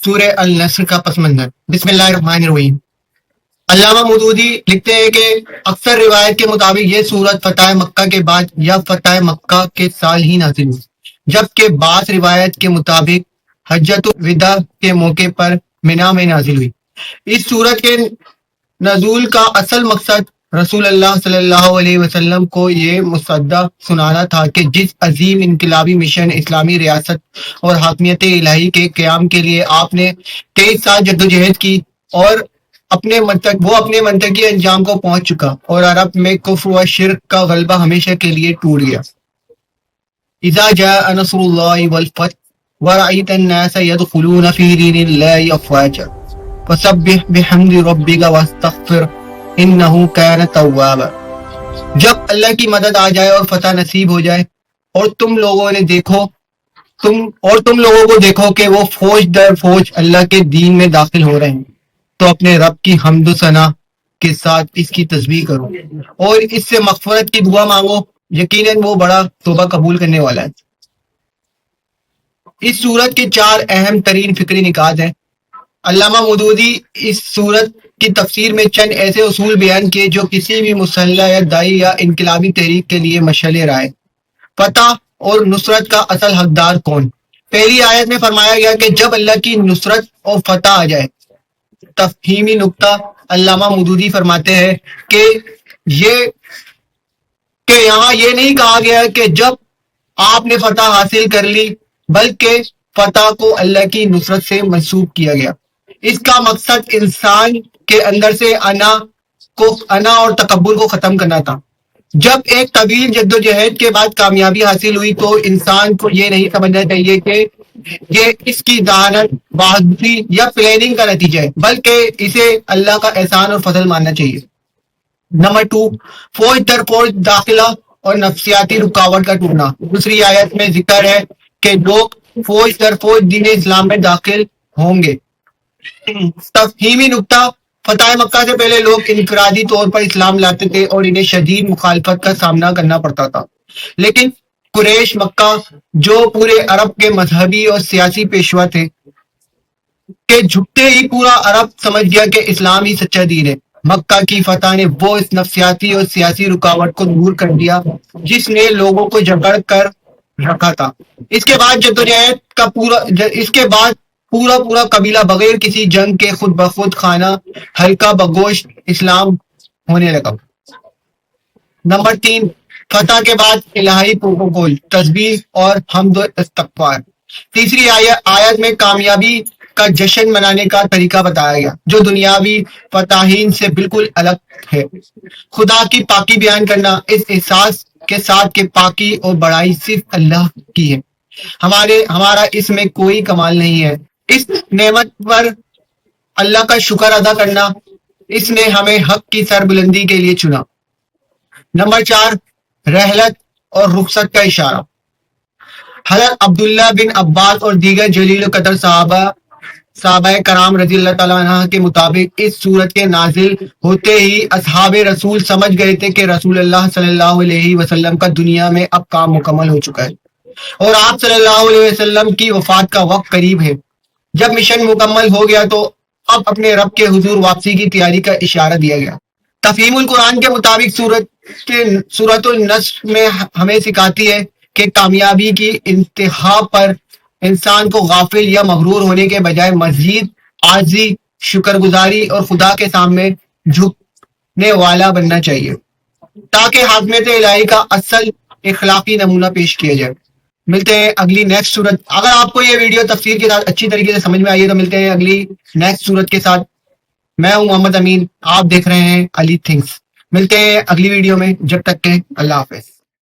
سورہ النصر کا پس منظر۔ بسم اللہ الرحمن الرحیم۔ علامہ مودودی لکھتے ہیں کہ اکثر روایت کے مطابق یہ سورت فتح مکہ کے بعد یا فتح مکہ کے سال ہی نازل ہوئی، جبکہ بعض روایت کے مطابق حجۃ الوداع کے موقع پر منا میں نازل ہوئی۔ اس سورت کے نزول کا اصل مقصد رسول اللہ صلی اللہ علیہ وسلم کو یہ مصدع سنانا تھا کہ جس عظیم انقلابی مشن اسلامی ریاست اور حاکمیت الہی کے قیام کے لیے آپ نے 23 سال جدوجہد کی اور اپنے منطقی انجام کو پہنچ چکا اور عرب میں کفر و شرک کا غلبہ ہمیشہ کے لیے ٹوٹ گیا۔ اذا جاء نصر اللہ والفتح ورأيت الناس يدخلون في دين الله افواجا فسبح بحمد ربك واستغفر انه كان توابا۔ جب اللہ کی مدد آ جائے اور فتح نصیب ہو جائے اور تم لوگوں کو دیکھو کہ وہ فوج در فوج اللہ کے دین میں داخل ہو رہے ہیں، تو اپنے رب کی حمد و ثنا کے ساتھ اس کی تسبیح کرو اور اس سے مغفرت کی دعا مانگو، یقیناً وہ بڑا توبہ قبول کرنے والا ہے۔ اس سورت کے 4 اہم ترین فکری نکات ہیں۔ علامہ مودودی اس سورت کی تفسیر میں چند ایسے اصول بیان کیے جو کسی بھی مسلح یا داعی یا انقلابی تحریک کے لیے مشعل راہ ہے۔ فتح اور نصرت کا اصل حقدار کون؟ پہلی آیت میں فرمایا گیا کہ جب اللہ کی نصرت اور فتح آ جائے۔ تفہیمی نکتہ علامہ مودودی فرماتے ہیں کہ یہاں یہ نہیں کہا گیا کہ جب آپ نے فتح حاصل کر لی، بلکہ فتح کو اللہ کی نصرت سے منسوب کیا گیا۔ اس کا مقصد انسان کے اندر سے انا اور تکبر کو ختم کرنا تھا۔ جب ایک طویل جدوجہد کے بعد کامیابی حاصل ہوئی تو انسان کو یہ نہیں سمجھنا چاہیے کہ یہ اس کی ذہانت، بہادری یا پلاننگ کا نتیجہ ہے، بلکہ اسے اللہ کا احسان اور فضل ماننا چاہیے۔ نمبر 2، فوج در فوج داخلہ اور نفسیاتی رکاوٹ کا ٹوٹنا۔ دوسری آیت میں ذکر ہے کہ لوگ فوج در فوج دین اسلام میں داخل ہوں گے۔ تفہیمی نکتہ، فتح مکہ سے پہلے لوگ انفرادی طور پر اسلام لاتے تھے اور انہیں شدید مخالفت کا سامنا کرنا پڑتا تھا، لیکن قریش مکہ جو پورے عرب کے مذہبی اور سیاسی پیشوا تھے کہ جھکتے ہی پورا عرب سمجھ گیا کہ اسلام ہی سچا دین ہے۔ مکہ کی فتح نے وہ اس نفسیاتی اور سیاسی رکاوٹ کو دور کر دیا جس نے لوگوں کو جکڑ کر رکھا تھا۔ اس کے بعد جدوجہد کا پورا قبیلہ بغیر کسی جنگ کے خود بخود کھانا ہلکا بگوشت اسلام ہونے لگا۔ نمبر 3، فتح کے بعد الہی پروٹوکول، تسبیح اور حمد و استغفار۔ تیسری آیت میں کامیابی کا جشن منانے کا طریقہ بتایا گیا جو دنیاوی فتحین سے بالکل الگ ہے۔ خدا کی پاکی بیان کرنا اس احساس کے ساتھ کہ پاکی اور بڑائی صرف اللہ کی ہے، ہمارا اس میں کوئی کمال نہیں ہے۔ اس نعمت پر اللہ کا شکر ادا کرنا، اس نے ہمیں حق کی سربلندی کے لیے چنا۔ نمبر 4، رحلت اور رخصت کا اشارہ۔ حضرت عبداللہ بن عباس اور دیگر جلیل القدر صحابہ کرام رضی اللہ تعالیٰ عنہ کے مطابق اس سورت کے نازل ہوتے ہی اصحاب رسول سمجھ گئے تھے کہ رسول اللہ صلی اللہ علیہ وسلم کا دنیا میں اب کام مکمل ہو چکا ہے اور آپ صلی اللہ علیہ وسلم کی وفات کا وقت قریب ہے۔ جب مشن مکمل ہو گیا تو اب اپنے رب کے حضور واپسی کی تیاری کا اشارہ دیا گیا۔ تفہیم القرآن کے مطابق سورۃ النصر میں ہمیں سکھاتی ہے کہ کامیابی کی انتہا پر انسان کو غافل یا مغرور ہونے کے بجائے مزید عاجزی، شکر گزاری اور خدا کے سامنے جھکنے والا بننا چاہیے تاکہ حاکمیت الہی کا اصل اخلاقی نمونہ پیش کیا جائے۔ ملتے ہیں اگلی نیکسٹ سورت۔ اگر آپ کو یہ ویڈیو تفسیر کے ساتھ اچھی طریقے سے سمجھ میں آئی ہے تو ملتے ہیں اگلی نیکسٹ سورت کے ساتھ۔ میں ہوں محمد امین، آپ دیکھ رہے ہیں علی تھنگس۔ ملتے ہیں اگلی ویڈیو میں، جب تک کہ اللہ حافظ۔